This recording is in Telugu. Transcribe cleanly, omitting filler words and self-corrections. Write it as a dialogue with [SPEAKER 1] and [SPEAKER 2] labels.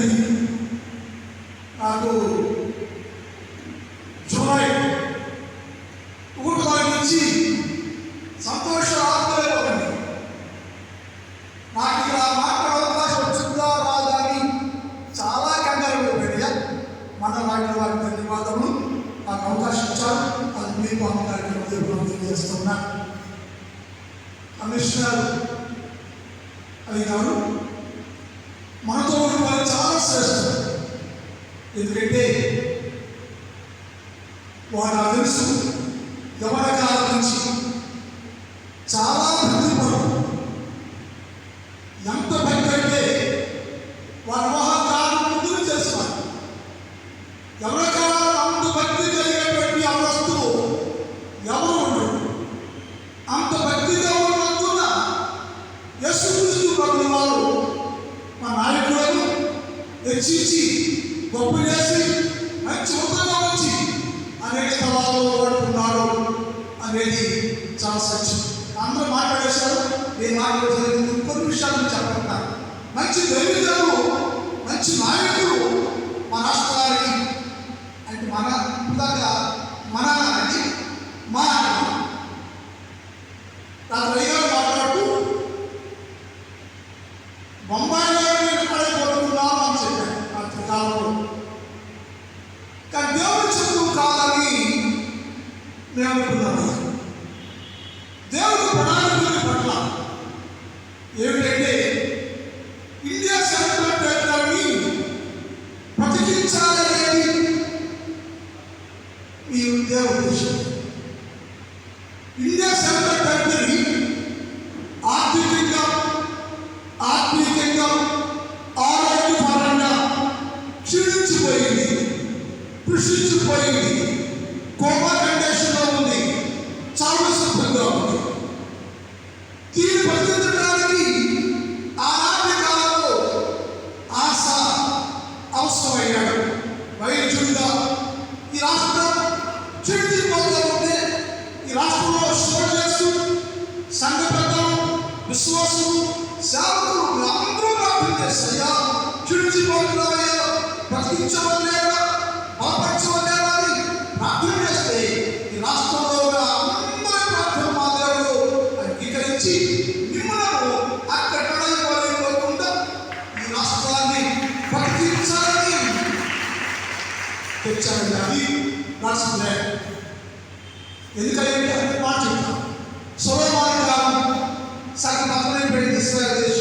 [SPEAKER 1] జరిగింది. నాకు జూలై 1 నుంచి సంతోష ఆత్మలేకపోయింది. నాకు ఇలా మాట్లాడే అవకాశం వచ్చిందా రాదా అని చాలా కంగారు పడిపోయింది. మన వాటి వారికి ధన్యవాదములు. నాకు అవకాశం ఇచ్చారు. అది మీకు అమ్మగారికి తెలియజేస్తున్నా. కమిషనర్ అడిగారు, మనతో వారు చాలా శ్రేష్టం. ఎందుకంటే వారు నాకు తెలుసు, యవన కాలం నుంచి చాలా భక్తిపరులు. ఎంత భక్తి అంటే వారి మహాకాలం ముందు చేస్తున్నారు. యవన కాలం అంత భక్తి కలిగేటువంటి అవస్థలు ఎవరు ఉండరు. అంత భక్తిగా ఉన్నందున యేసుక్రీస్తు ప్రభువు వారు మా నాయకులను హెచ్చించి గొప్ప చేసి మంచి ఉన్నతంగా వచ్చి అనేక స్థలాల్లో వాడుకున్నాడు అనేది చాలా సత్యం. అందరూ మాట్లాడేశారు. నేను మాట్లాడేసరికి కొన్ని విషయాలు చెప్పంటారు. మంచి దైవజనులు, మంచి నాయకులు మన రాష్ట్రానికి అంటే మన ఇందాక మన అని మా రాత్రి గారు మాట్లాడుతూ బొంబాయిలో ఎక్కడే కోరుకున్నాం అని చెప్పారు రాత్రి కాలంలో. కానీ దేవుడు చెప్తూ కాదని మేము అనుకున్నాము. దేవుడు ప్రణాళికల పట్ల ఏమిటంటే ఇండియా సెంట్రల్ బ్రతికించాలనేది ఈ దేవుడి ఉద్దేశం. ఇండియా సెంట్రల్ టెరిటరీ ఆర్థికంగా, ఆత్మీయంగా, ఆరోగ్యపరంగా క్షీణించిపోయింది, కృషించిపోయింది, కోమా కండిషన్లో ఉంది, చాలా సిద్ధంగా ఉంది. దీన్ని బతికించడానికి ఆనాటి కాలంలో ఆశ అవసరమయ్యాడు. వైద్యుడిగా ఈ రాష్ట్రం క్షీణించిపోతూ ఉంటే ఈ రాష్ట్రంలో సోల్జర్స్, సంఘ పెద్దలు, విశ్వాసులు, సేవకులు అందరూ ప్రార్థన చేస్తాయా, క్షీణించిపోతున్నాయా, బ్రతికించవలేదా, బలపరచవలేదా అని ప్రార్థన చేస్తే ఈ రాష్ట్రంలో అందరి ప్రార్థన మా దేవుడు అంగీకరించి మిమ్మల్ని అక్కడైపోకుండా ఈ రాష్ట్రాన్ని బ్రతికించాలని తెచ్చారు. అది రాష్ట్రం ఎందుకంటే మాట చెప్తాం. సొలొమోను కాలం సగం పక్కన పెట్టి ఇశ్రాయేలు దేశం